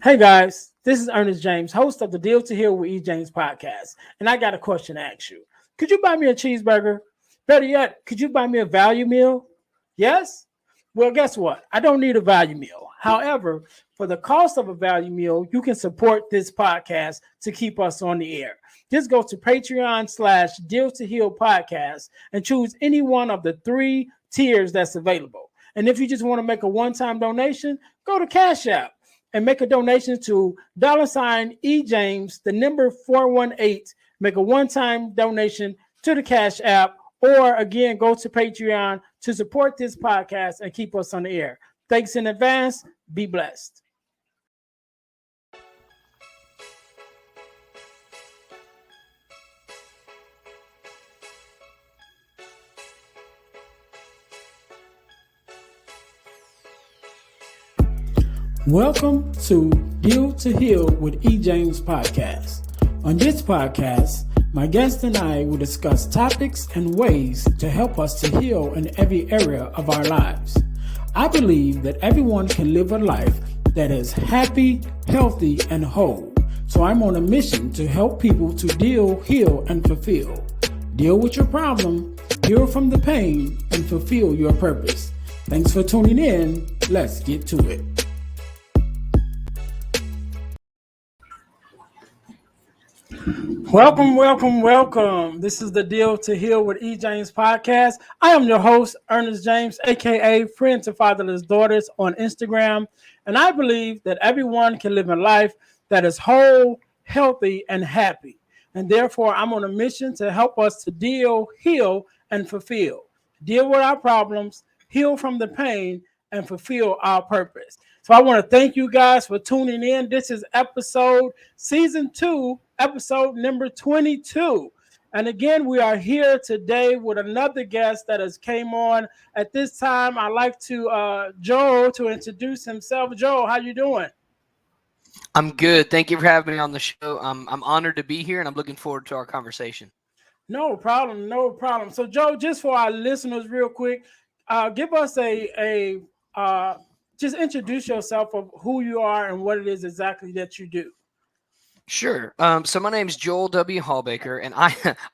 Hey guys, this is Earnest James, host of the Deal to Heal with E. James podcast, and I got a question to ask you. Could you buy me a cheeseburger? Better yet, could you buy me a value meal? Yes? Well, guess what? I don't need a value meal. However, for the cost of a value meal, you can support this podcast to keep us on the air. Just go to Patreon/Deal to Heal podcast and choose any one of the three tiers that's available. And if you just want to make a one-time donation, go to Cash App and make a donation to $E James, the number 418. Make a one-time donation to the Cash App, or again, go to Patreon to support this podcast and keep us on the air. Thanks in advance. Be blessed. Welcome to Deal to Heal with E. James podcast. On this podcast, my guest and I will discuss topics and ways to help us to heal in every area of our lives. I believe that everyone can live a life that is happy, healthy, and whole. So I'm on a mission to help people to deal, heal, and fulfill. Deal with your problem, heal from the pain, and fulfill your purpose. Thanks for tuning in. Let's get to it. Welcome. This is the Deal to Heal with E. James podcast. I am your host, Earnest James, aka Friend to Fatherless Daughters on Instagram. And I believe that everyone can live a life that is whole, healthy, and happy. And therefore, I'm on a mission to help us to deal, heal, and fulfill. Deal with our problems, heal from the pain, and fulfill our purpose. So I want to thank you guys for tuning in. This is season 2, episode number 22. And again, we are here today with another guest that has came on. At this time, I'd like to Joel to introduce himself. Joel, how you doing? I'm good. Thank you for having me on the show. I'm honored to be here, and I'm looking forward to our conversation. No problem. So, Joe, just for our listeners, real quick, give us just introduce yourself of who you are and what it is exactly that you do. Sure. So my name is Joel W. Hawbaker, and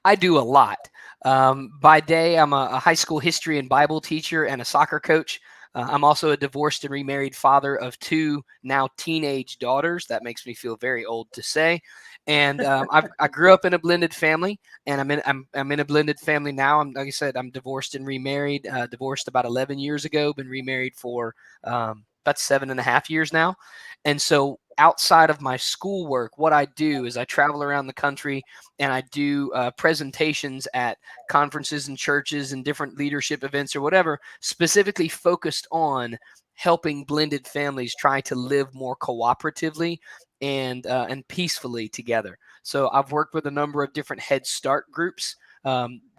I do a lot. By day, I'm a high school history and Bible teacher and a soccer coach. I'm also a divorced and remarried father of 2 now teenage daughters. That makes me feel very old to say. And I grew up in a blended family, and I'm in a blended family now. Like I said, I'm divorced and remarried. Divorced about 11 years ago. Been remarried for about 7.5 years now. And so outside of my schoolwork, what I do is I travel around the country and I do presentations at conferences and churches and different leadership events or whatever, specifically focused on helping blended families try to live more cooperatively and peacefully together. So I've worked with a number of different Head Start groups,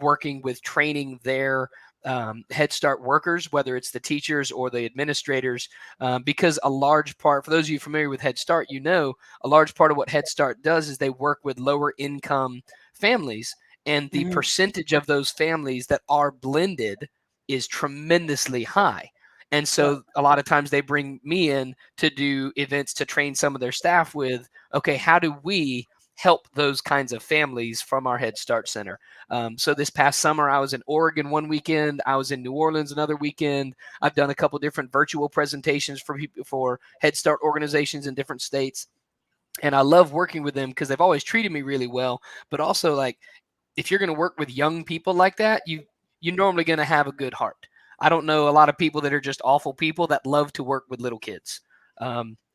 working with training their Head Start workers, whether it's the teachers or the administrators, because a large part, for those of you familiar with Head Start, a large part of what Head Start does is they work with lower income families, and the Mhm. percentage of those families that are blended is tremendously high. And Right. so a lot of times they bring me in to do events to train some of their staff with, okay, how do we help those kinds of families from our Head Start Center? So this past summer, I was in Oregon one weekend. I was in New Orleans another weekend. I've done a couple different virtual presentations for people, for Head Start organizations in different states. And I love working with them because they've always treated me really well. But also, like, if you're going to work with young people like that, you're normally going to have a good heart. I don't know a lot of people that are just awful people that love to work with little kids.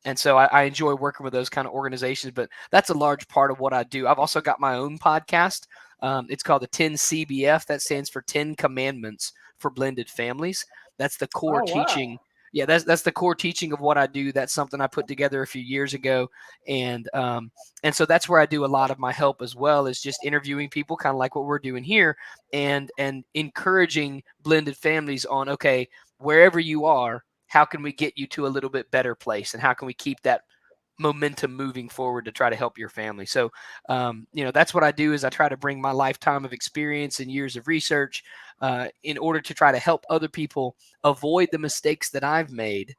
And so I enjoy working with those kind of organizations, but that's a large part of what I do. I've also got my own podcast. It's called the 10 CBF. That stands for 10 Commandments for Blended Families. That's the core Oh wow. teaching. Yeah, that's the core teaching of what I do. That's something I put together a few years ago, and and so that's where I do a lot of my help as well, is just interviewing people, kind of like what we're doing here, and encouraging blended families on, okay, wherever you are, how can we get you to a little bit better place, and how can we keep that momentum moving forward to try to help your family. So that's what I do, is I try to bring my lifetime of experience and years of research in order to try to help other people avoid the mistakes that I've made,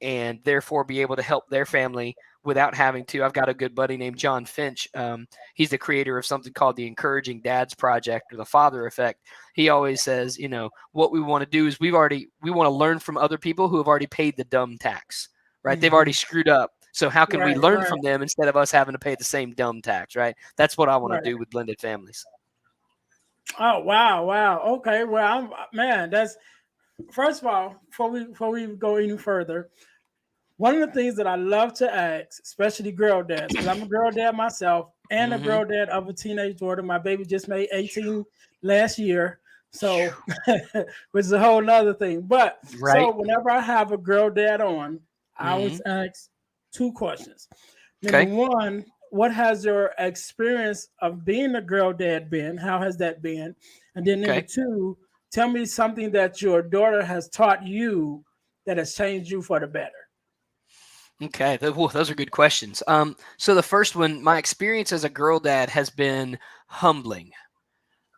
and therefore be able to help their family without having to. I've got a good buddy named John Finch. He's the creator of something called the Encouraging Dads Project, or the Father Effect. He always says, what we want to do is we want to learn from other people who have already paid the dumb tax, right? They've already screwed up. So how can we learn from them instead of us having to pay the same dumb tax, right? That's what I want to do with blended families. Oh, wow. Okay. Well, man, that's, first of all, before we go any further, one of the things that I love to ask, especially girl dads, because I'm a girl dad myself and a girl dad of a teenage daughter. My baby just made 18 last year. So, which is a whole nother thing. But so whenever I have a girl dad on, I always ask two questions. Number one, what has your experience of being a girl dad been? How has that been? And then number two, tell me something that your daughter has taught you that has changed you for the better. Okay, those are good questions. So the first one, my experience as a girl dad has been humbling.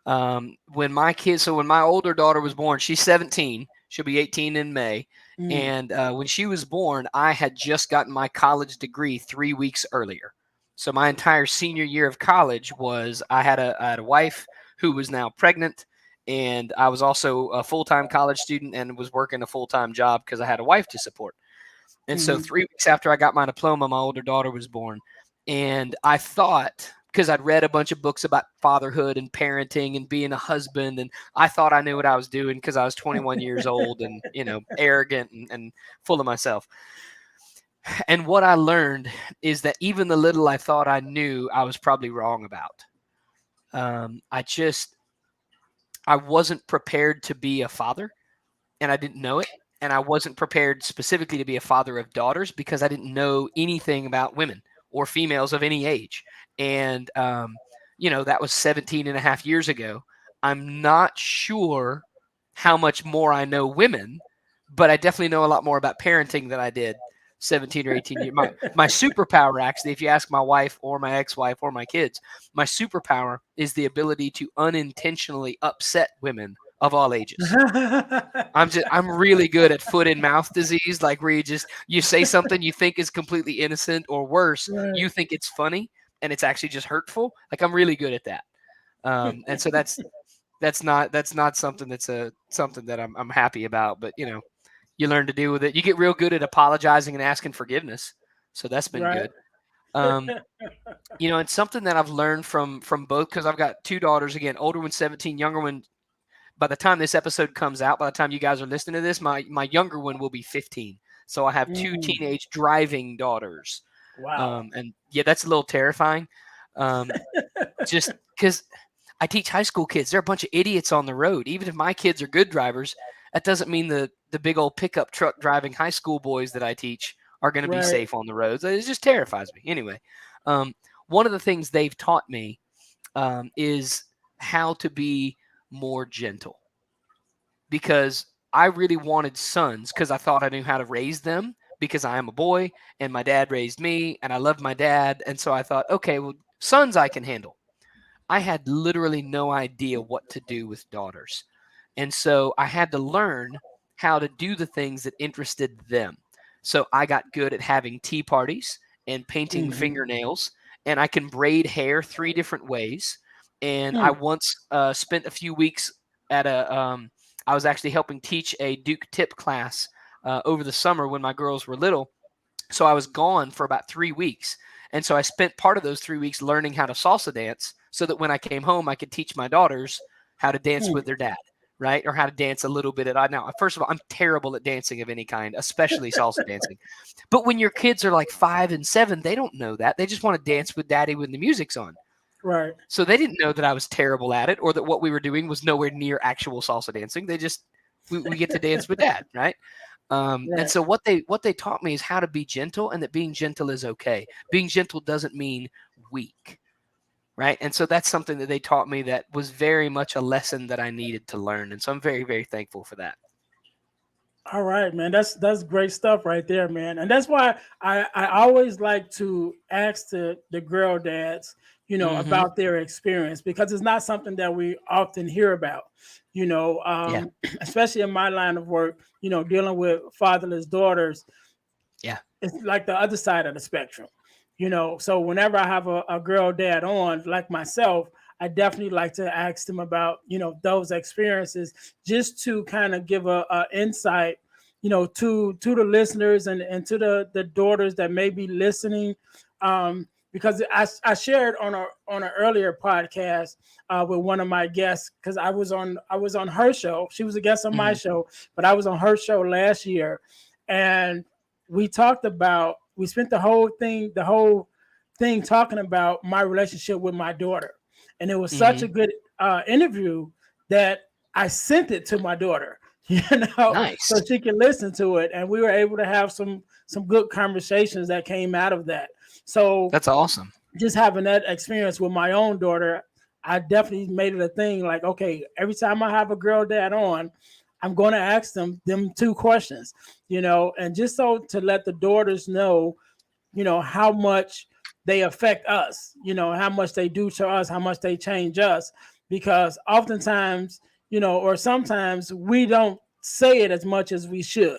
When my older daughter was born, she's 17. She'll be 18 in May. And when she was born, I had just gotten my college degree 3 weeks earlier. So my entire senior year of college I had a wife who was now pregnant, and I was also a full-time college student and was working a full-time job because I had a wife to support. And so 3 weeks after I got my diploma, my older daughter was born. And I thought, because I'd read a bunch of books about fatherhood and parenting and being a husband, and I thought I knew what I was doing because I was 21 years old and, arrogant and full of myself. And what I learned is that even the little I thought I knew, I was probably wrong about. I wasn't prepared to be a father, and I didn't know it. And I wasn't prepared specifically to be a father of daughters because I didn't know anything about women or females of any age. And, that was 17 and a half years ago. I'm not sure how much more I know women, but I definitely know a lot more about parenting than I did 17 or 18 years. My superpower, actually, if you ask my wife or my ex-wife or my kids, my superpower is the ability to unintentionally upset women of all ages. I'm really good at foot and mouth disease, like where you say something you think is completely innocent, or worse, you think it's funny and it's actually just hurtful. Like, I'm really good at that. And so that's not something something that I'm happy about, but you learn to deal with it. You get real good at apologizing and asking forgiveness. So that's been good. And something that I've learned from both, because I've got two daughters, again, older one 17, younger one, by the time this episode comes out, by the time you guys are listening to this, my younger one will be 15. So I have two teenage driving daughters. Wow. And yeah, that's a little terrifying. Just because I teach high school kids, they're a bunch of idiots on the road. Even if my kids are good drivers, that doesn't mean the big old pickup truck driving high school boys that I teach are going to be safe on the roads. It just terrifies me. Anyway, one of the things they've taught me is how to be more gentle, because I really wanted sons because I thought I knew how to raise them because I am a boy and my dad raised me and I loved my dad. And so I thought, okay, well, sons I can handle. I had literally no idea what to do with daughters. And so I had to learn how to do the things that interested them. So I got good at having tea parties and painting fingernails, and I can braid hair 3 different ways. And I once spent a few weeks at I was actually helping teach a Duke tip class over the summer when my girls were little. So I was gone for about 3 weeks. And so I spent part of those 3 weeks learning how to salsa dance so that when I came home, I could teach my daughters how to dance with their dad, right? Or how to dance a little bit at now. First of all, I'm terrible at dancing of any kind, especially salsa dancing. But when your kids are like 5 and 7, they don't know that. They just want to dance with daddy when the music's on. Right. So they didn't know that I was terrible at it, or that what we were doing was nowhere near actual salsa dancing. They just, we get to dance with dad, right? And so what they taught me is how to be gentle, and that being gentle is okay. Being gentle doesn't mean weak, right? And so that's something that they taught me that was very much a lesson that I needed to learn. And so I'm very, very thankful for that. All right, man. That's great stuff right there, man. And that's why I always like to ask the girl dads, about their experience, because it's not something that we often hear about, especially in my line of work, dealing with fatherless daughters. Yeah. It's like the other side of the spectrum, you know. So whenever I have a girl dad on, like myself, I definitely like to ask them about, you know, those experiences, just to kind of give a insight, you know, to the listeners, and to the daughters that may be listening. Because I shared on an earlier podcast with one of my guests, because I was on her show. She was a guest on my Hmm. show, but I was on her show last year, and we spent the whole thing talking about my relationship with my daughter, and it was such Hmm. a good interview that I sent it to my daughter, you know, Nice. so she can listen to it, and we were able to have some good conversations that came out of that. So That's awesome. just having that experience with my own daughter, I definitely made it a thing. Like, okay, every time I have a girl dad on, I'm going to ask them two questions, you know, and just so to let the daughters know, you know, how much they affect us, you know, how much they do to us, how much they change us, because oftentimes, you know, or sometimes we don't say it as much as we should.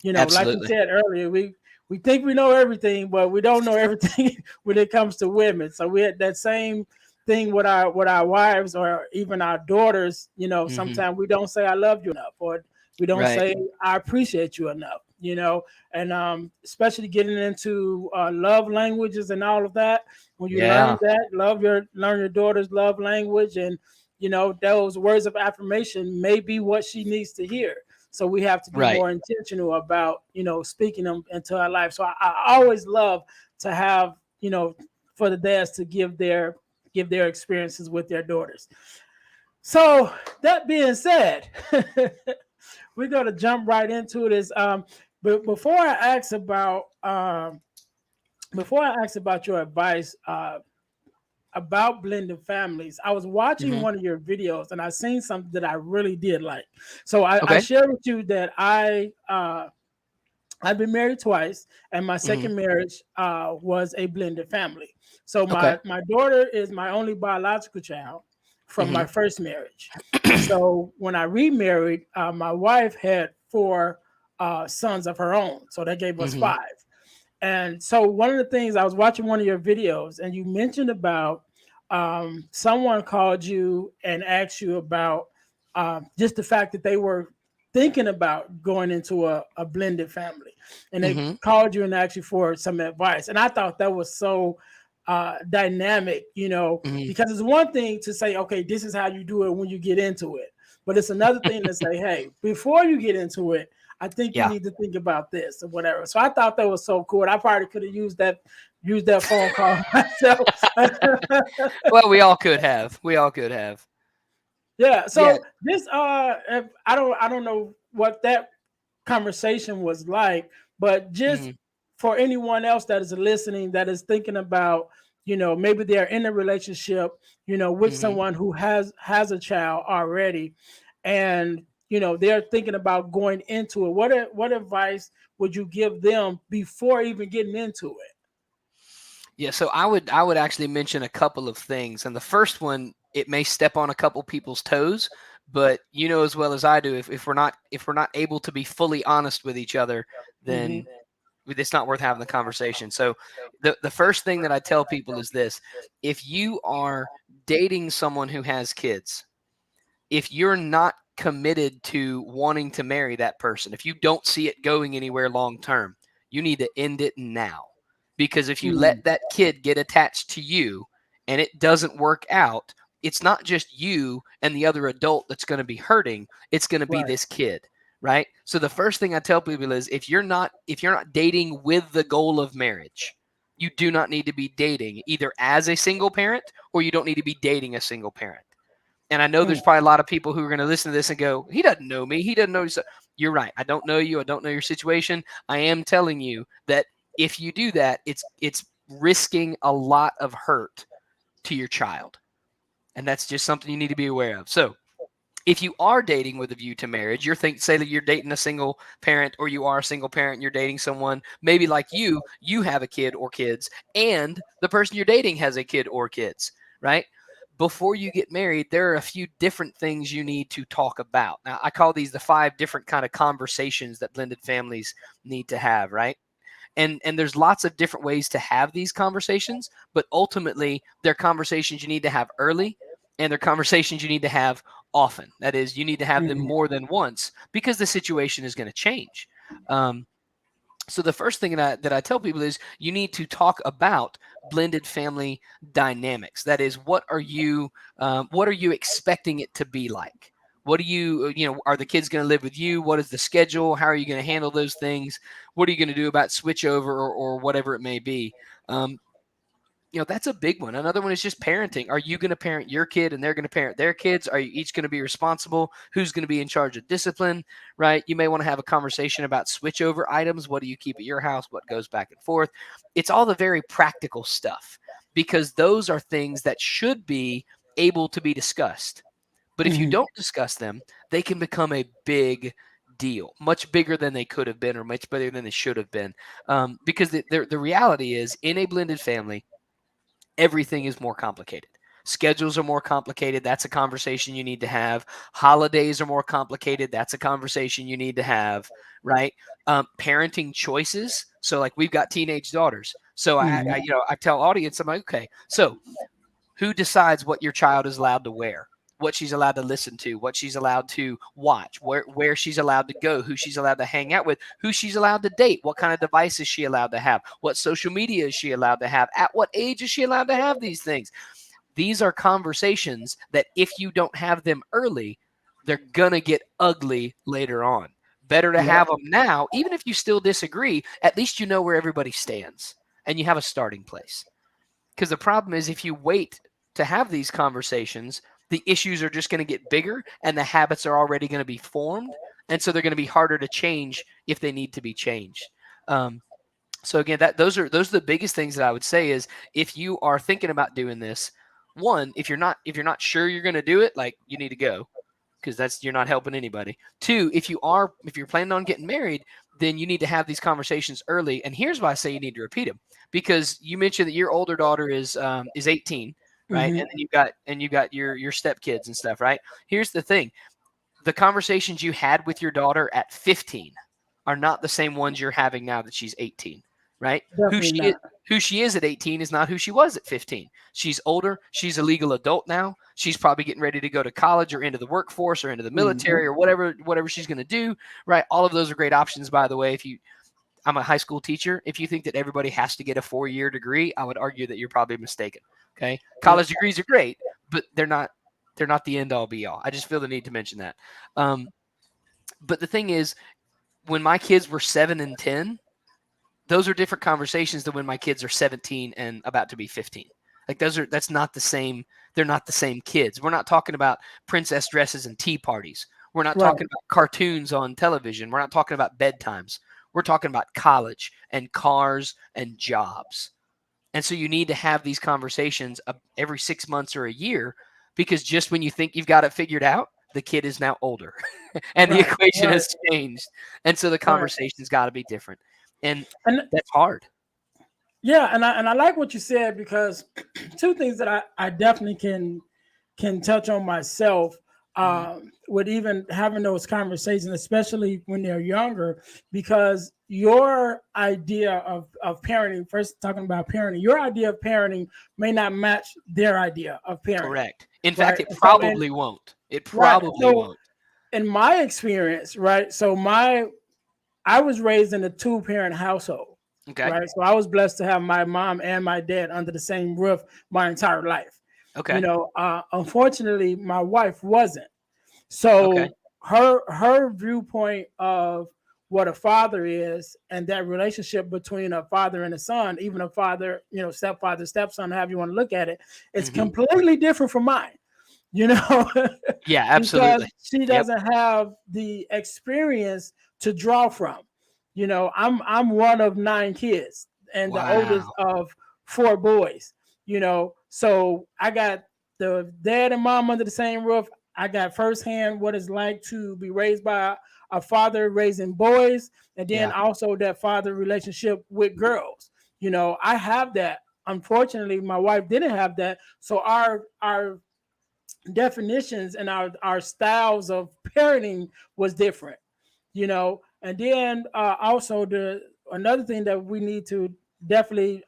You know, like you Absolutely. said earlier, we think we know everything, but we don't know everything when it comes to women. So we had that same thing with our wives, or even our daughters. You know, Hmm. sometimes we don't say I love you enough, or we don't Right. say I appreciate you enough. You know, and especially getting into love languages and all of that. When you learn Yeah. that, learn your daughter's love language, and you know those words of affirmation may be what she needs to hear. So we have to be Right. more intentional about, you know, speaking them into our life. So I always love to have, you know, for the dads to give their experiences with their daughters. So that being said, we're gonna jump right into this. But before I ask about your advice about blending families, I was watching Hmm. one of your videos and I seen something that I really did like. So I Okay. shared with you that I've been married twice, and my Hmm. second marriage was a blended family. So Okay. my daughter is my only biological child from Hmm. my first marriage, and so when I remarried, my wife had four sons of her own, so that gave us Hmm. five. And so one of the things, I was watching one of your videos, and you mentioned about someone called you and asked you about just the fact that they were thinking about going into a blended family, and they Hmm. called you and asked you for some advice. And I thought that was so dynamic, you know, Hmm. because it's one thing to say, okay, this is how you do it when you get into it, but it's another thing to say, hey, before you get into it, I think you Yeah. need to think about this or whatever. So I thought that was so cool. I probably could have used that phone call myself. Well, we all could have. We all could have. Yeah. Yeah. So this I don't know what that conversation was like, but just Hmm. for anyone else that is listening, that is thinking about, you know, maybe they're in a relationship, you know, with Hmm. someone who has a child already, and you know they're thinking about going into it. What advice would you give them before even getting into it? Yeah, so I would actually mention a couple of things. And the first one, it may step on a couple people's toes, but you know as well as I do, if we're not able to be fully honest with each other, Hmm. then it's not worth having the conversation. So the first thing that I tell people is this: if you are dating someone who has kids, if you're not committed to wanting to marry that person, if you don't see it going anywhere long term, you need to end it now. Because if you let that kid get attached to you and it doesn't work out, it's not just you and the other adult that's going to be hurting, it's going to be Right. this kid, right? So the first thing I tell people is if you're not dating with the goal of marriage, you do not need to be dating either as a single parent, or you don't need to be dating a single parent. And I know Mm. there's probably a lot of people who are going to listen to this and go, he doesn't know me. He doesn't know. You're right. I don't know you. I don't know your situation. I am telling you that if you do that, it's risking a lot of hurt to your child. And that's just something you need to be aware of. So if you are dating with a view to marriage, say that you're dating a single parent, or you are a single parent and you're dating someone, maybe like you have a kid or kids, and the person you're dating has a kid or kids, right? Before you get married, there are a few different things you need to talk about. Now, I call these the 5 different kind of conversations that blended families need to have, right? And there's lots of different ways to have these conversations, but ultimately they're conversations you need to have early, and they're conversations you need to have often. That is, you need to have them Mhm. more than once because the situation is going to change. Um, so the first thing that I tell people is you need to talk about blended family dynamics. That is, what are you expecting it to be like? What do are the kids going to live with you? What is the schedule? How are you going to handle those things? What are you going to do about switch over, or whatever it may be? Um, that's a big one. Another one is just parenting. Are you going to parent your kid and they're going to parent their kids? Are you each going to be responsible? Who's going to be in charge of discipline, right? You may want to have a conversation about switchover items. What do you keep at your house? What goes back and forth? It's all the very practical stuff, because those are things that should be able to be discussed. But if you Mhm. don't discuss them, they can become a big deal, much bigger than they could have been, or much bigger than they should have been. Because the reality is, in a blended family, everything is more complicated. Schedules are more complicated. That's a conversation you need to have. Holidays are more complicated. That's a conversation you need to have, right? Parenting choices. So, like, we've got teenage daughters. So Mhm. I tell audience, I'm like, okay, so who decides what your child is allowed to wear, what she's allowed to listen to, what she's allowed to watch, where she's allowed to go, who she's allowed to hang out with, who she's allowed to date, what kind of device is she allowed to have, what social media is she allowed to have, at what age is she allowed to have these things? These are conversations that if you don't have them early, they're going to get ugly later on. Better to Yep. have them now, even if you still disagree, at least you know where everybody stands and you have a starting place. Because the problem is, if you wait to have these conversations, the issues are just going to get bigger and the habits are already going to be formed. And so they're going to be harder to change if they need to be changed. Um, so again, those are the biggest things that I would say is, if you are thinking about doing this, one, if you're not sure you're going to do it, like, you need to go, because that's you're not helping anybody. Two, if you're planning on getting married, then you need to have these conversations early. And here's why I say you need to repeat them, because you mentioned that your older daughter is 18, right? Mhm. And then you've got your stepkids and stuff, right? Here's the thing: the conversations you had with your daughter at 15 are not the same ones you're having now that she's 18, right? Who Definitely she is, not. who she is at 18 is not who she was at 15. She's older. She's a legal adult now. She's probably getting ready to go to college or into the workforce or into the Mhm. military or whatever she's going to do, right? All of those are great options, by the way. I'm a high school teacher. If you think that everybody has to get a 4-year degree, I would argue that you're probably mistaken. Okay. Yep. College degrees are great, but they're not the end all be all. I just feel the need to mention that. Um, but the thing is, when my kids were 7 and 10, those are different conversations than when my kids are 17 and about to be 15. Like, that's not the same. They're not the same kids. We're not talking about princess dresses and tea parties. We're not Right. talking about cartoons on television. We're not talking about bedtimes. We're talking about college and cars and jobs. And so you need to have these conversations every 6 months or a year, because just when you think you've got it figured out, the kid is now older and the Right. equation Right. has changed. And so the Right. conversation's got to be different. And And that's hard. yeah, and I like what you said, because two things that I definitely can touch on myself, Mhm. with even having those conversations, especially when they're younger, because your idea of parenting, first talking about parenting, your idea of parenting may not match their idea of parenting, Correct. In fact, right? it So, and probably won't. It right, probably so won't. in my experience, right, so my I was raised in a two-parent household, Okay. right? So I was blessed to have my mom and my dad under the same roof my entire life. Okay. Unfortunately, my wife wasn't. Okay. So her viewpoint of what a father is, and that relationship between a father and a son, even a father, stepfather, stepson, however you want to look at it, it's Hmm. completely different from mine. You know, Yeah, because absolutely. she Yep. doesn't have the experience to draw from. I'm one of nine kids and the oldest Wow. of four boys. So I got the dad and mom under the same roof. I got firsthand what it's like to be raised by a father raising boys, and then Yeah. also that father relationship with girls. I have that. Unfortunately, my wife didn't have that. So our definitions and our styles of parenting was different. And then also another thing that we need to definitely,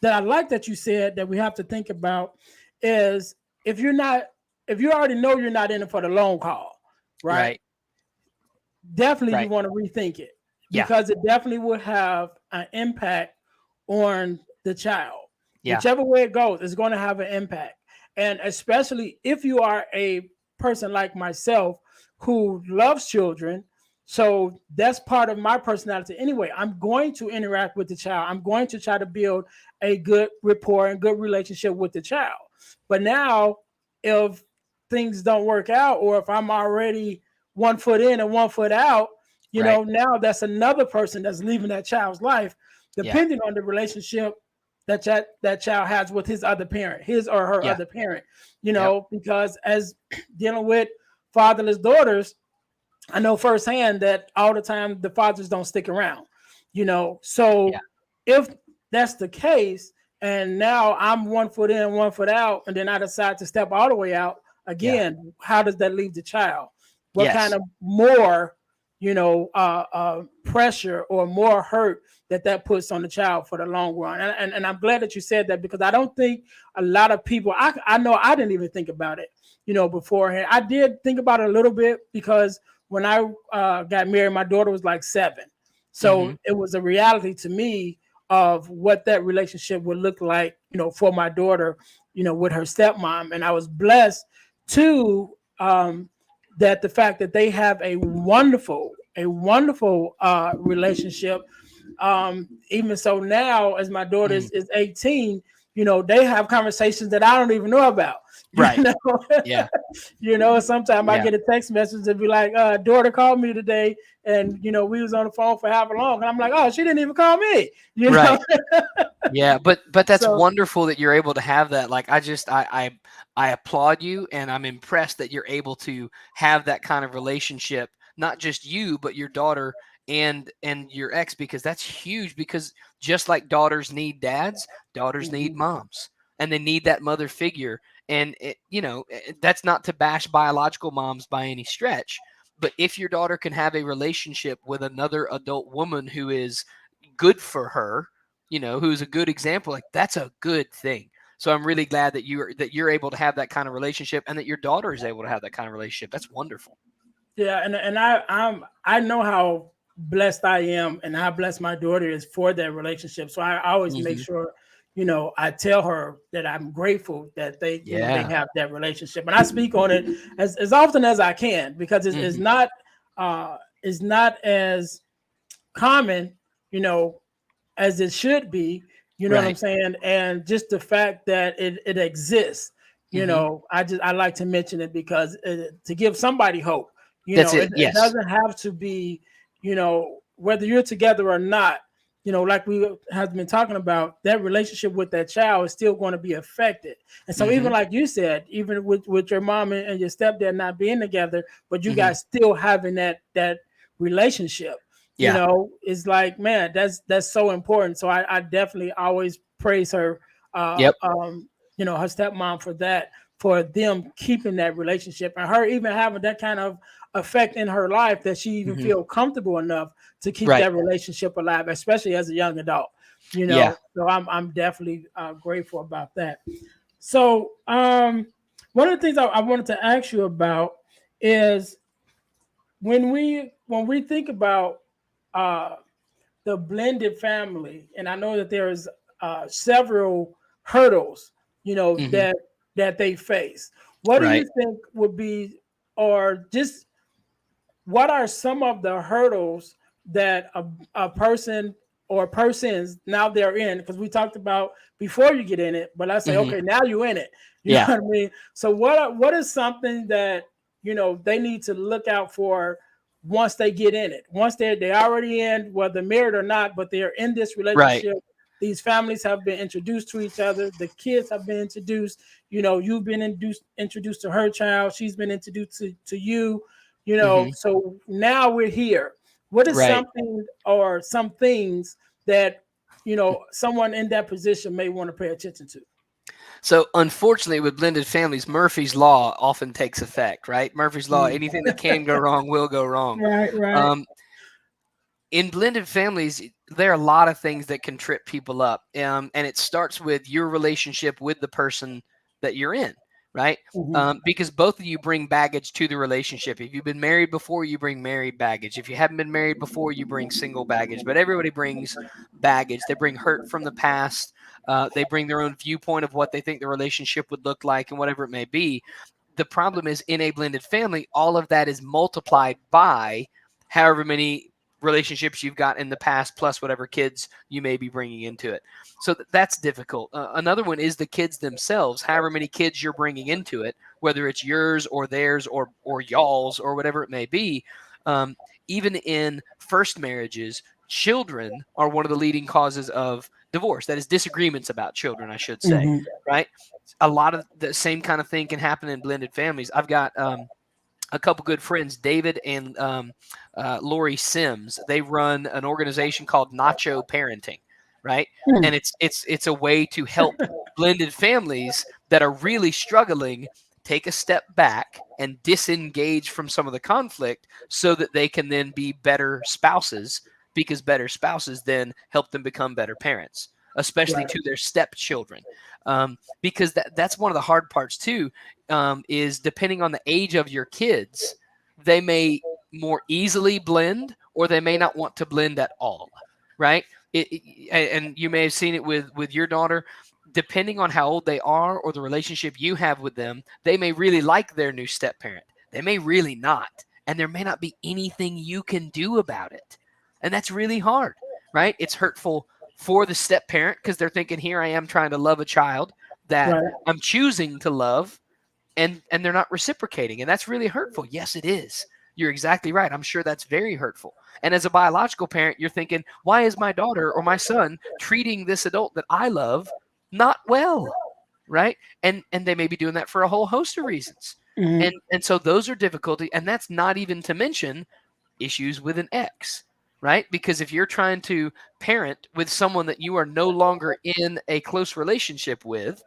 that I like that you said that we have to think about is if you already know you're not in it for the long haul, right? Right. Definitely you Right. want to rethink it, Yeah. because it definitely will have an impact on the child. Yeah. Whichever way it goes, it's going to have an impact. And especially if you are a person like myself who loves children, so that's part of my personality anyway. I'm going to interact with the child. I'm going to try to build a good rapport and good relationship with the child. But now, if things don't work out, or if I'm already 1 foot in and 1 foot out, Right. now that's another person that's leaving that child's life, Yeah. depending on the relationship that child has with his other parent, his or her Yeah. other parent, Yep. because as dealing with fatherless daughters, I know firsthand that all the time the fathers don't stick around, Yeah. so if that's the case, and now I'm 1 foot in, 1 foot out, and then I decide to step all the way out Yeah. again, how does that leave the child? What kind Yes. of more, pressure or more hurt that puts on the child for the long run? And I'm glad that you said that, because I don't think a lot of people, I know I didn't even think about it, beforehand. I did think about it a little bit, because when I got married, my daughter was like 7. So Mm-hmm. it was a reality to me of what that relationship would look like, for my daughter, with her stepmom. And I was blessed to that the fact that they have a wonderful relationship. Even so now, as my daughter Mm. is 18, they have conversations that I don't even know about. Right. Yeah. Sometimes I Yeah. get a text message and be like, daughter called me today, and we was on the phone for however long. And I'm like, oh, she didn't even call me. Right. Yeah, but that's So wonderful that you're able to have that. Like I applaud you, and I'm impressed that you're able to have that kind of relationship, not just you, but your daughter and your ex, because that's huge. Because just like daughters need dads, daughters need mhm, moms, and they need that mother figure. And that's not to bash biological moms by any stretch, but if your daughter can have a relationship with another adult woman who is good for her, who's a good example, like that's a good thing. So I'm really glad that you're able to have that kind of relationship, and that your daughter is able to have that kind of relationship. That's wonderful. yeah, and I know how blessed I am and how blessed my daughter is for that relationship. So I always make Hmm. sure, I tell her that I'm grateful that they Yeah. have that relationship, and I speak on it as often as I can, because it's Hmm. not it's not as common, you know, as it should be. You know what I'm Right. saying? And just the fact that it exists, Hmm. I like to mention it, because to give somebody hope. That's It, it. it Yes. doesn't have to be, whether you're together or not. Like we have been talking about, that relationship with that child is still going to be affected. And so, Hmm. even like you said, even with your mom and your stepdad not being together, but you Hmm. guys still having that relationship, Yeah. it's like, man, that's so important. So I definitely always praise her, Yep. her stepmom for that, for them keeping that relationship, and her even having that kind of effect in her life, that she even Hmm. feel comfortable enough to keep Right. that relationship alive, especially as a young adult. Yeah. So I'm definitely grateful about that. So one of the things I wanted to ask you about is, when we think about uh, the blended family, and I know that there's several hurdles, Hmm. that they face. What do you Right. think would be, or just what are some of the hurdles that a person or persons, now they're in? Because we talked about before you get in it, but I say, Hmm. okay, now you're in it. You know Yeah. what I mean? So what is something that they need to look out for once they get in it? Once they already in, whether married or not, but they're in this Right. relationship. These families have been introduced to each other. The kids have been introduced. You've been introduced to her child. She's been introduced to you. Hmm. So now we're here. What is Right. something or some things that someone in that position may want to pay attention to? So unfortunately, with blended families, Murphy's law often takes effect, right? Murphy's law, Mm. anything that can go wrong will go wrong. Right, right. Um, in blended families, there are a lot of things that can trip people up. And it starts with your relationship with the person that you're in, right? Mhm. Because both of you bring baggage to the relationship. If you've been married before, you bring married baggage. If you haven't been married before, you bring single baggage. But everybody brings baggage. They bring hurt from the past. They bring their own viewpoint of what they think the relationship would look like and whatever it may be. The problem is in a blended family, all of that is multiplied by however many relationships you've got in the past, plus whatever kids you may be bringing into it. So that's difficult. Another one is the kids themselves, however many kids you're bringing into it, whether it's yours or theirs or y'all's or whatever it may be. Um, Even in first marriages, children are one of the leading causes of divorce. That is disagreements about children, I should say, Mhm. right? A lot of the same kind of thing can happen in blended families. I've got a couple good friends, David and Lori Sims. They run an organization called Nacho Parenting, right? Mm. And it's a way to help blended families that are really struggling take a step back and disengage from some of the conflict so that they can then be better spouses, because better spouses then help them become better parents, especially Right. to their stepchildren. Because that's one of the hard parts too, is depending on the age of your kids, they may more easily blend or they may not want to blend at all, right? And you may have seen it with your daughter. Depending on how old they are or the relationship you have with them, they may really like their new step parent. They may really not, and there may not be anything you can do about it. And that's really hard, right? It's hurtful for the step parent because they're thinking, here I am trying to love a child that Right. I'm choosing to love, and they're not reciprocating, and that's really hurtful. Yes, it is. You're exactly right. I'm sure that's very hurtful. And as a biological parent, you're thinking, why is my daughter or my son treating this adult that I love not well, right? And they may be doing that for a whole host of reasons. Mhm. And so those are difficulty, and that's not even to mention issues with an ex, right? Because if you're trying to parent with someone that you are no longer in a close relationship with,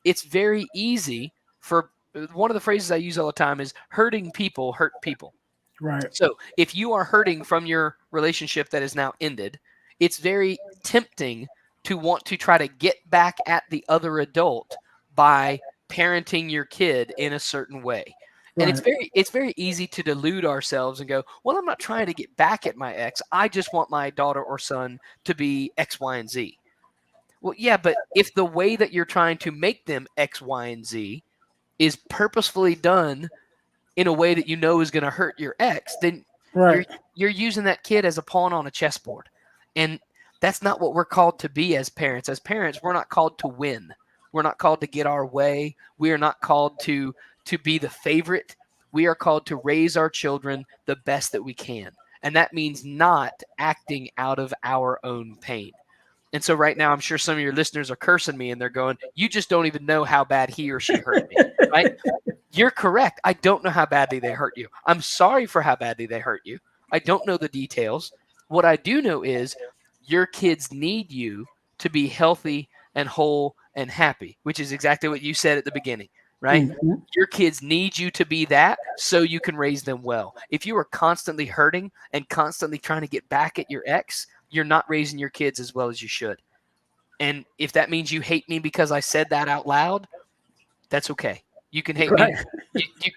it's very easy for one of the phrases I use all the time is hurting people hurt people. Right. So if you are hurting from your relationship that is now ended, it's very tempting to want to try to get back at the other adult by parenting your kid in a certain way. And Right. it's very easy to delude ourselves and go, well, I'm not trying to get back at my ex. I just want my daughter or son to be X, Y, and Z. Well, yeah, but if the way that you're trying to make them X, Y, and Z is purposefully done in a way that you know is going to hurt your ex, then you're Right. you're using that kid as a pawn on a chessboard. And that's not what we're called to be as parents. As parents, we're not called to win. We're not called to get our way. We are not called to be the favorite. We are called to raise our children the best that we can. And that means not acting out of our own pain. And so right now, I'm sure some of your listeners are cursing me and they're going, you just don't even know how bad he or she hurt me, right? You're correct. I don't know how badly they hurt you. I'm sorry for how badly they hurt you. I don't know the details. What I do know is your kids need you to be healthy and whole and happy, which is exactly what you said at the beginning, right? Mhm. Your kids need you to be that so you can raise them well. If you are constantly hurting and constantly trying to get back at your ex, you're not raising your kids as well as you should. And if that means you hate me because I said that out loud, that's okay. You can hate me. Right. You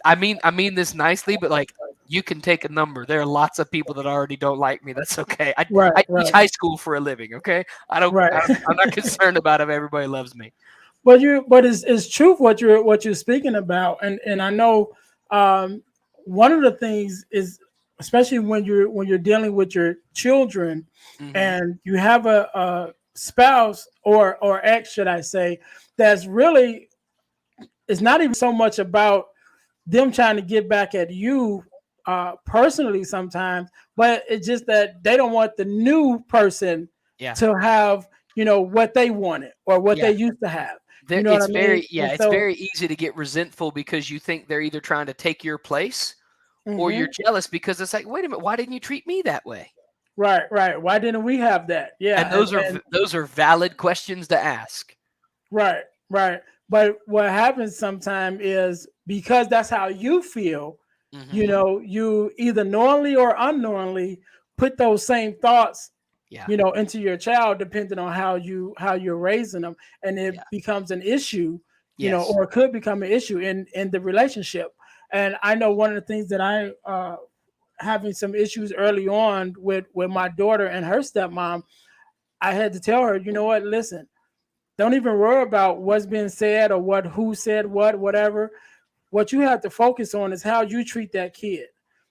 I mean this nicely, but like you can take a number. There are lots of people that already don't like me. That's okay. Right. I teach Right. high school for a living. Okay, Right. I'm not concerned about if everybody loves me. But it's truth what you're speaking about, and I know um, one of the things is, especially when you're dealing with your children, Hmm. and you have a spouse or ex, should I say, that's really, it's not even so much about them trying to get back at you personally sometimes, but it's just that they don't want the new person Yeah, to have, what they wanted or what they yeah. used to have. You There, know what I it's mean? very yeah. And It's so, very easy to get resentful because you think they're either trying to take your place or you're mhm, jealous because it's like, wait a minute, why didn't you treat me that way? right, right. Why didn't we have that? And Yeah, and those are valid questions to ask. right, right. But what happens sometimes is because that's how you feel, Hmm. you either knowingly or unknowingly put those same thoughts, Yeah. into your child, depending on how you're raising them, and it Yeah. becomes an issue, Yes. or it could become an issue in the relationship. And I know one of the things that I having some issues early on with my daughter and her stepmom. I had to tell her, you know what, listen, don't even worry about what's being said or who said what, whatever. What you have to focus on is how you treat that kid, Yeah.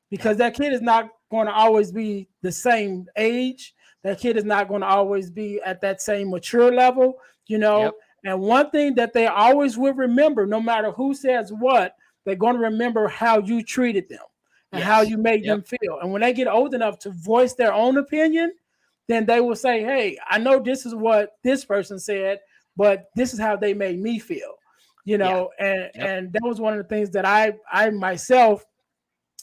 because that kid is not going to always be the same age. That kid is not going to always be at that same mature level, you know. Yep. And one thing that they always will remember, no matter who says what, they're going to remember how you treated them and how Yes. you made Yep. them feel. And when they get old enough to voice their own opinion, then they will say, hey, I know this is what this person said, but this is how they made me feel, Yeah. and Yep. that was one of the things that I myself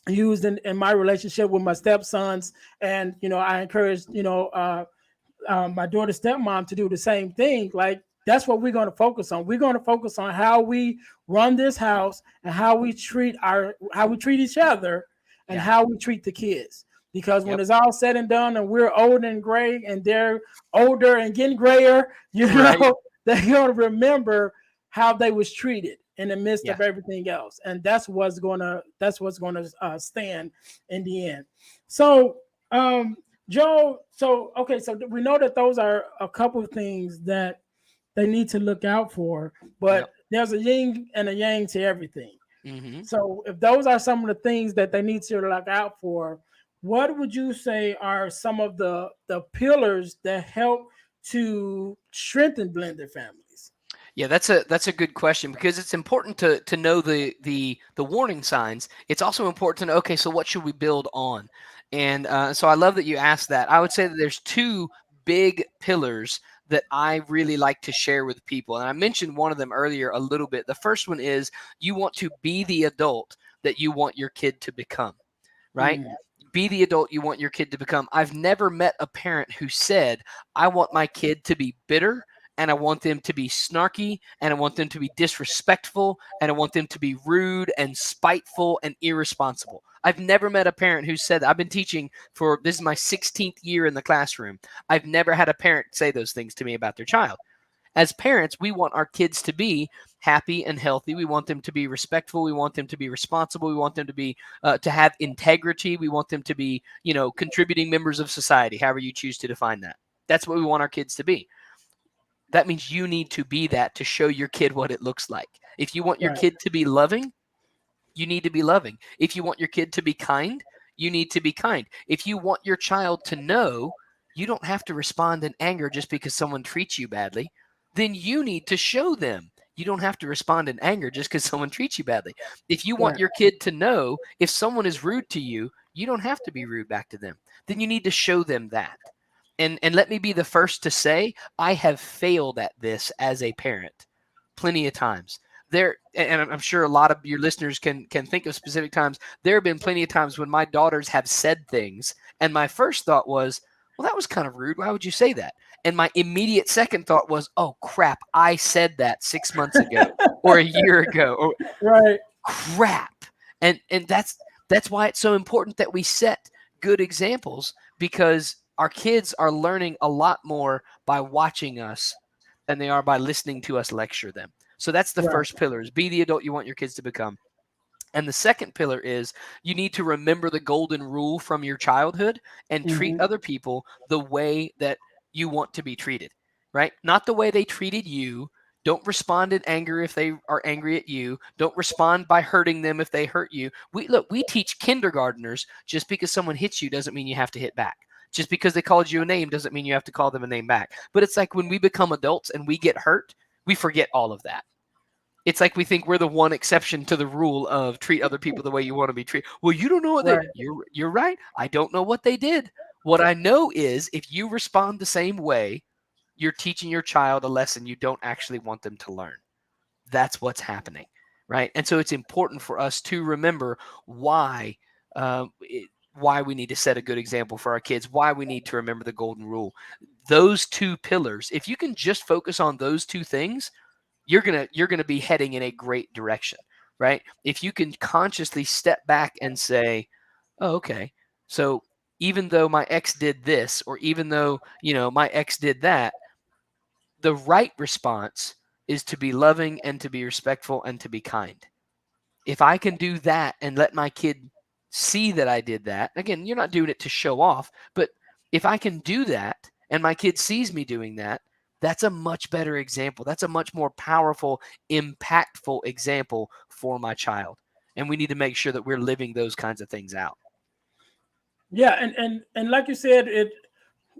used in my relationship with my stepsons. And I encouraged my daughter's stepmom to do the same thing. Like, that's what we're going to focus on. We're going to focus on how we run this house and how we treat each other and Yeah. how we treat the kids. Because when Yep. it's all said and done and we're old and gray and they're older and getting grayer, Right. they're going to remember how they was treated in the midst Yeah. of everything else. And that's what's going to stand in the end. So, Joe, so okay, so we know that those are a couple of things that they need to look out for, Yep. but there's a yin and a yang to everything. Mm-hmm. So if those are some of the things that they need to look out for, what would you say are some of the pillars that help to strengthen blended families? Yeah, that's a good question, because it's important to know the warning signs. It's also important to know, okay, so what should we build on? And so I love that you asked that. I would say that there's two big pillars that I really like to share with people, and I mentioned one of them earlier a little bit. The first one is, you want to be the adult that you want your kid to become, right? Mm, Be the adult you want your kid to become. I've never met a parent who said, I want my kid to be bitter, and I want them to be snarky, and I want them to be disrespectful, and I want them to be rude and spiteful and irresponsible. I've never met a parent who said that. I've been teaching for, this is my 16th year in the classroom. I've never had a parent say those things to me about their child. As parents, we want our kids to be happy and healthy. We want them to be respectful. We want them to be responsible. We want them to be to have integrity. We want them to be, contributing members of society, however you choose to define that. That's what we want our kids to be. That means you need to be that to show your kid what it looks like. If you want your right, kid to be loving, you need to be loving. If you want your kid to be kind, you need to be kind. If you want your child to know you don't have to respond in anger just because someone treats you badly, then you need to show them you don't have to respond in anger just because someone treats you badly. If you want right, your kid to know if someone is rude to you, you don't have to be rude back to them. Then you need to show them that. And let me be the first to say, I have failed at this as a parent plenty of times. There, and I'm sure a lot of your listeners can think of specific times. There have been plenty of times when my daughters have said things, and my first thought was, well, that was kind of rude. Why would you say that? And my immediate second thought was, oh crap, I said that 6 months ago or a year ago, or right, crap. And that's why it's so important that we set good examples, because our kids are learning a lot more by watching us than they are by listening to us lecture them. So that's the right. first pillar, is be the adult you want your kids to become. And the second pillar is, you need to remember the golden rule from your childhood and treat Hmm. other people the way that you want to be treated, right? Not the way they treated you. Don't respond in anger if they are angry at you. Don't respond by hurting them if they hurt you. We teach kindergartners, just because someone hits you doesn't mean you have to hit back. Just because they called you a name doesn't mean you have to call them a name back. But it's like when we become adults and we get hurt, we forget all of that. It's like we think we're the one exception to the rule of treat other people the way you want to be treated. Well, you don't know what they. Right, You're right. I don't know what they did. What I know is, if you respond the same way, you're teaching your child a lesson you don't actually want them to learn. That's what's happening, right? And so it's important for us to remember why why we need to set a good example for our kids, why we need to remember the golden rule. Those two pillars. If you can just focus on those two things, you're gonna be heading in a great direction, right? If you can consciously step back and say, oh, okay, so even though my ex did this, or even though, my ex did that, the right response is to be loving and to be respectful and to be kind. If I can do that and let my kid see that I did that, again, you're not doing it to show off, but if I can do that and my kid sees me doing that, that's a much better example. That's a much more powerful, impactful example for my child. And we need to make sure that we're living those kinds of things out. Yeah, and like you said,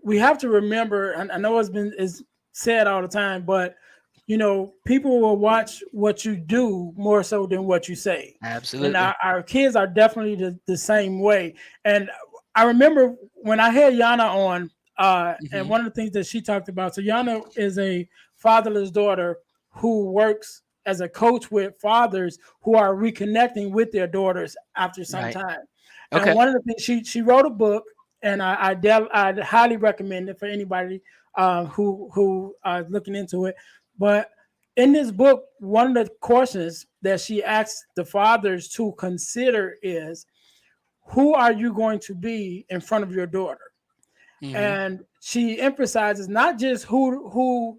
we have to remember, and I know is said all the time, but people will watch what you do more so than what you say. And Absolutely. our kids are definitely the same way. And I remember when I had Yana on, and one of the things that she talked about. So Yana is a fatherless daughter who works as a coach with fathers who are reconnecting with their daughters after some Right. time. And Okay. one of the things she wrote a book, and I'd highly recommend it for anybody who are looking into it. But in this book, one of the questions that she asks the fathers to consider is, who are you going to be in front of your daughter? Mm-hmm. And she emphasizes not just who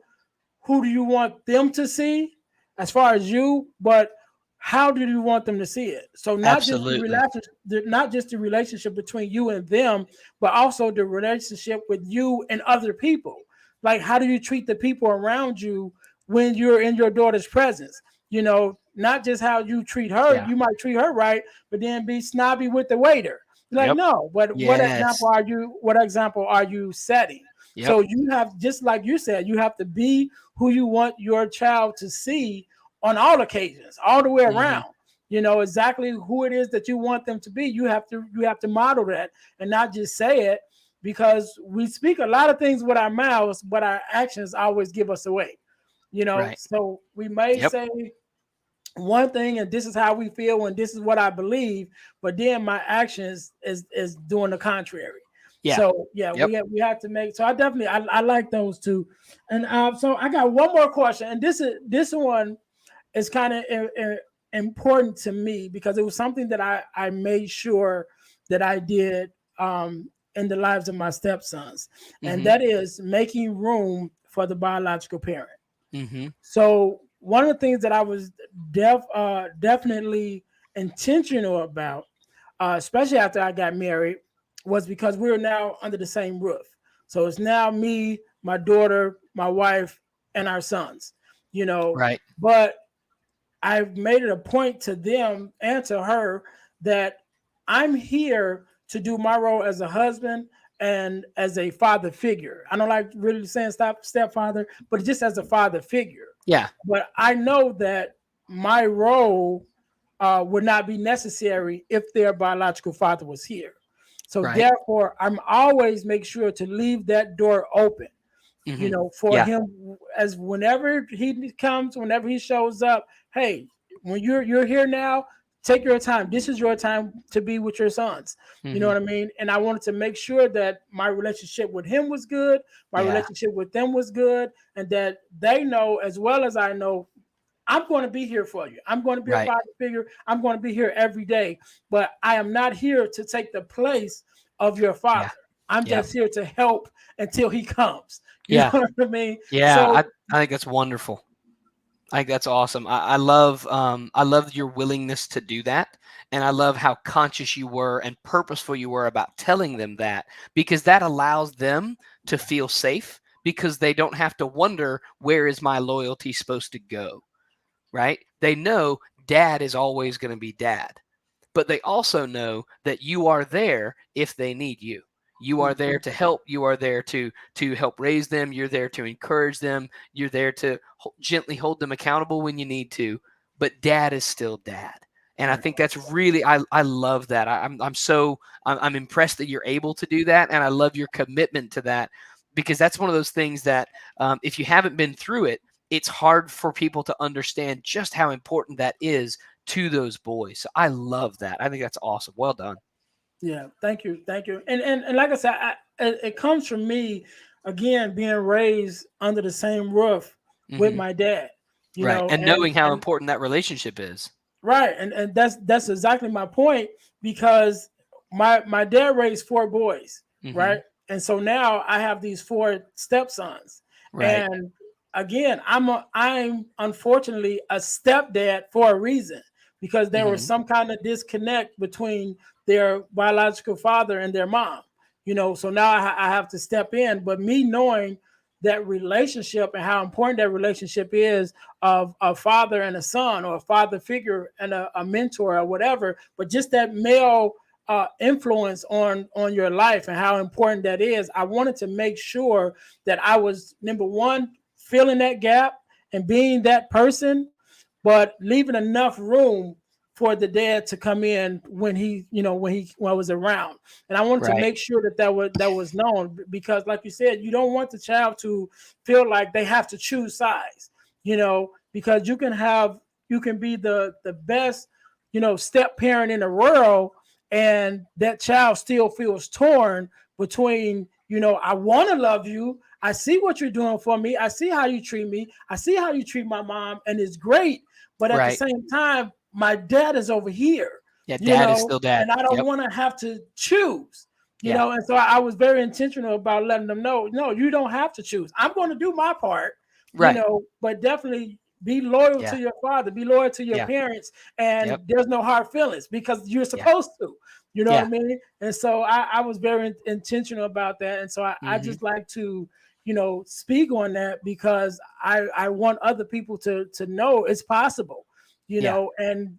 do you want them to see as far as you, but how do you want them to see it? So Absolutely. not just the relationship between you and them, but also the relationship with you and other people. Like, how do you treat the people around you when you're in your daughter's presence? Not just how you treat her. Yeah. You might treat her right, but then be snobby with the waiter. Like, Yep. no, but Yes. what example are you setting? Yep. So you have, just like you said, you have to be who you want your child to see on all occasions, all the way Mm-hmm. around. Exactly who it is that you want them to be. You have to model that and not just say it, because we speak a lot of things with our mouths, but our actions always give us away. Right. So we may Yep. say one thing and this is how we feel and this is what I believe, but then my actions is doing the contrary. Yeah. So yeah, Yep. we have to make. So I like those two, and so I got one more question, and this one is kind of important to me because it was something that I made sure that I did in the lives of my stepsons, and Mm-hmm. that is making room for the biological parent. Mm-hmm. So one of the things that I was definitely intentional about, especially after I got married, was because we are now under the same roof. So it's now me, my daughter, my wife, and our sons. Right. But I've made it a point to them and to her that I'm here to do my role as a husband and as a father figure. I don't like really saying stepfather, but just as a father figure. Yeah. But I know that my role would not be necessary if their biological father was here. So Right. therefore, I'm always make sure to leave that door open, Mm-hmm. for Yeah. him, as whenever he comes, whenever he shows up. Hey, when you're here now, take your time. This is your time to be with your sons. You know Mm-hmm. what I mean? And I wanted to make sure that my relationship with him was good, my Yeah. relationship with them was good, and that they know as well as I know I'm going to be here for you. I'm going to be a Right. father figure. I'm going to be here every day, but I am not here to take the place of your Yeah. father. I'm Yeah. just here to help until he comes. You know Yeah. what I mean? Yeah. So I think that's wonderful. I think that's awesome. I love your willingness to do that, and I love how conscious you were and purposeful you were about telling them that, because that allows them to feel safe, because they don't have to wonder, where is my loyalty supposed to go, right? They know dad is always going to be dad, but they also know that you are there if they need you. You are there to help. You are there to help raise them. You're there to encourage them. You're there to gently hold them accountable when you need to. But dad is still dad, and I think that's really, I love that. I'm impressed that you're able to do that, and I love your commitment to that, because that's one of those things that, if you haven't been through it, it's hard for people to understand just how important that is to those boys. So I love that. I think that's awesome. Well done. yeah, thank you. And like I said, it comes from me again being raised under the same roof with Hmm. my dad. Right. And And knowing how important that relationship is. right, and that's exactly my point, because my dad raised 4 boys, Hmm. right? And so now I have these 4 stepsons. Right. And again, I'm unfortunately a stepdad for a reason, because there was Hmm. some kind of disconnect between their biological father and their mom. So now I have to step in. But me knowing that relationship and how important that relationship is, of a father and a son, or a father figure and a mentor or whatever, but just that male influence on your life and how important that is. I wanted to make sure that I was, number one, filling that gap and being that person, but leaving enough room for the dad to come in when when I was around. And I wanted to Right. make sure that was known, because like you said, you don't want the child to feel like they have to choose sides, because you can be the best, step parent in the world, and that child still feels torn between, I want to love you, I see what you're doing for me, I see how you treat me, I see how you treat my mom, and it's great, but at the Right. same time, my dad is over here, Yeah. Dad is still dad. and I don't Yep. want to have to choose. Yeah. And so I was very intentional about letting them know, no, you don't have to choose. I'm going to do my part, Right. but definitely be loyal Yeah. to your father, be loyal to your Yeah. parents, and Yep. there's no hard feelings because you're Yeah. supposed to. You know what I Yeah. mean? And so I was very intentional about that. And so I Hmm. just like to, speak on that, because I want other people to know it's possible, Yeah. and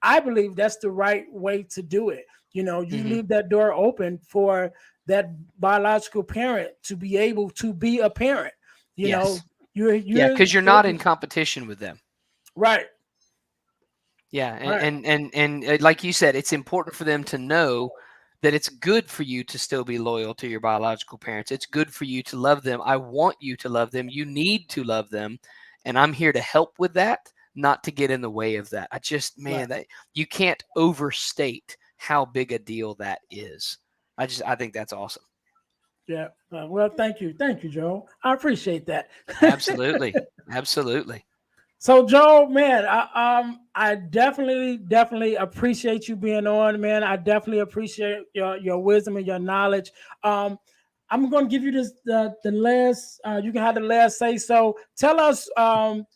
I believe that's the right way to do it. You Hmm. leave that door open for that biological parent to be able to be a parent. You know, Yes. Yeah. you're Because you're not in competition with them. right, Yeah, right, and like you said, it's important for them to know that it's good for you to still be loyal to your biological parents. It's good for you to love them. I want you to love them. You need to love them, and I'm here to help with that, not to get in the way of that. I just, right. man, that you can't overstate how big a deal that is. I think that's awesome. Yeah. Well, thank you, Joe. I appreciate that. Absolutely, absolutely. So, Joe, man, I definitely appreciate you being on, man. I definitely appreciate your wisdom and your knowledge. Um, I'm going to give you the last. You can have the last say. So, tell us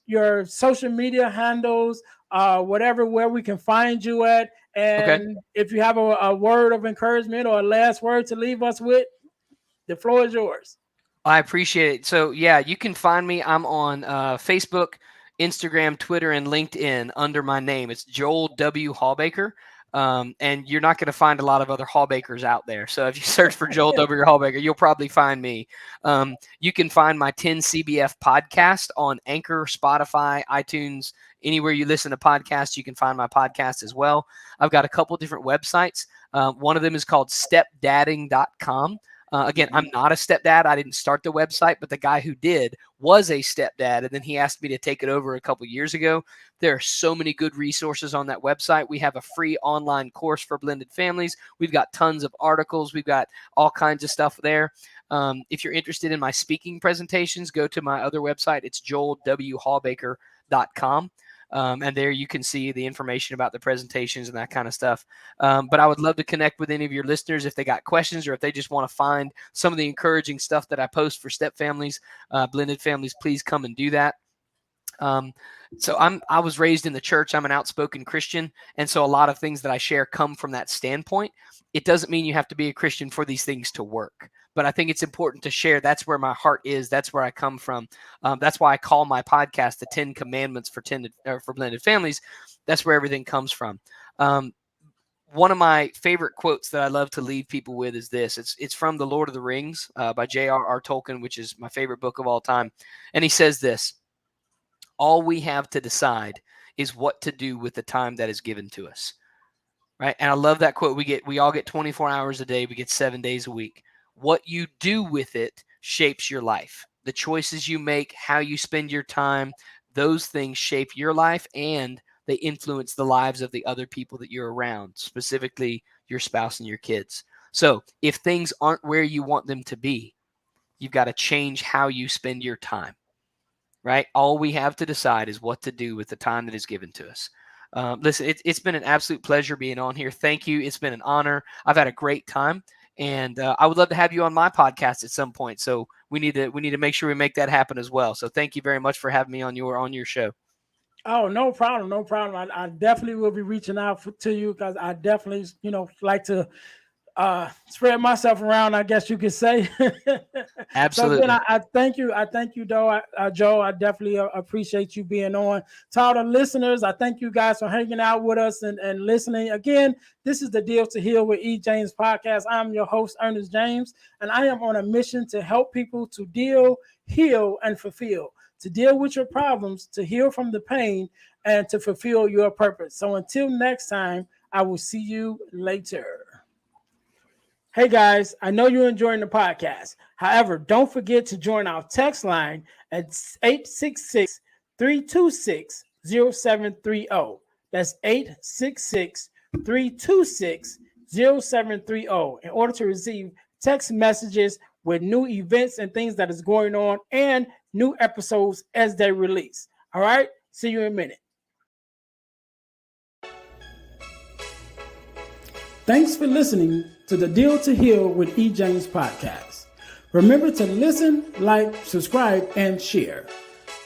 your social media handles, whatever, where we can find you at, Okay. and if you have a word of encouragement or a last word to leave us with, the floor is yours. I appreciate it. So yeah, you can find me. I'm on Facebook, Instagram, Twitter, and LinkedIn under my name. It's Joel W. Hawbaker. And you're not going to find a lot of other Hawbakers out there. So if you search for Joel W. Hawbaker, you'll probably find me. You can find my 10 CBF podcast on Anchor, Spotify, iTunes, anywhere you listen to podcasts. You can find my podcast as well. I've got a couple different websites. One of them is called stepdadding.com. Again, I'm not a stepdad. I didn't start the website, but the guy who did was a stepdad, and then he asked me to take it over a couple years ago. There are so many good resources on that website. We have a free online course for blended families. We've got tons of articles. We've got all kinds of stuff there. If you're interested in my speaking presentations, go to my other website. It's joelwhawbaker.com. And there you can see the information about the presentations and that kind of stuff. But I would love to connect with any of your listeners if they got questions or if they just want to find some of the encouraging stuff that I post for step families, blended families. Please come and do that. Um, I was raised in the church. I'm an outspoken Christian, and so a lot of things that I share come from that standpoint. It doesn't mean you have to be a Christian for these things to work, but I think it's important to share. That's where my heart is. That's where I come from. That's why I call my podcast the 10 Commandments for blended families. That's where everything comes from. Um, One of my favorite quotes that I love to leave people with is this. It's from The Lord of the Rings by J.R.R. Tolkien, which is my favorite book of all time, and he says this. All we have to decide is what to do with the time that is given to us. Right. And I love that quote. We all get 24 hours a day. We get 7 days a week. What you do with it shapes your life. The choices you make, how you spend your time, those things shape your life and they influence the lives of the other people that you're around, specifically your spouse and your kids. So if things aren't where you want them to be, you've got to change how you spend your time. Right? All we have to decide is what to do with the time that is given to us. Listen, it's been an absolute pleasure being on here. Thank you. It's been an honor. I've had a great time, and I would love to have you on my podcast at some point. So we need to make sure we make that happen as well. So thank you very much for having me on your show. Oh, no problem. No problem. I definitely will be reaching out to you because I definitely, like to spread myself around, I guess you could say. Absolutely. So again, I thank you. I thank you, Joe. I definitely appreciate you being on. To all the listeners, I thank you guys for hanging out with us and listening. Again, this is the Deal to Heal with E. James podcast. I'm your host, Earnest James, and I am on a mission to help people to deal, heal, and fulfill. To deal with your problems, to heal from the pain, and to fulfill your purpose. So until next time, I will see you later. Hey guys, I know you're enjoying the podcast. However, don't forget to join our text line at 866-326-0730. That's 866-326-0730 in order to receive text messages with new events and things that is going on and new episodes as they release. All right, see you in a minute. Thanks for listening to the Deal to Heal with E. James podcast. Remember to listen, like, subscribe, and share.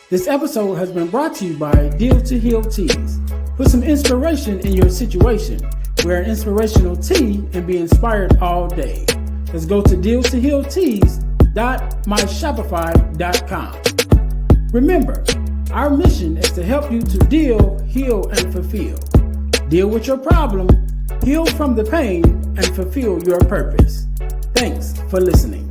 This episode has been brought to you by Deal to Heal Tees. Put some inspiration in your situation. Wear an inspirational tee and be inspired all day. Let's go to dealtohealtees.myshopify.com. Remember, our mission is to help you to deal, heal, and fulfill. Deal with your problem, heal from the pain, and fulfill your purpose. Thanks for listening.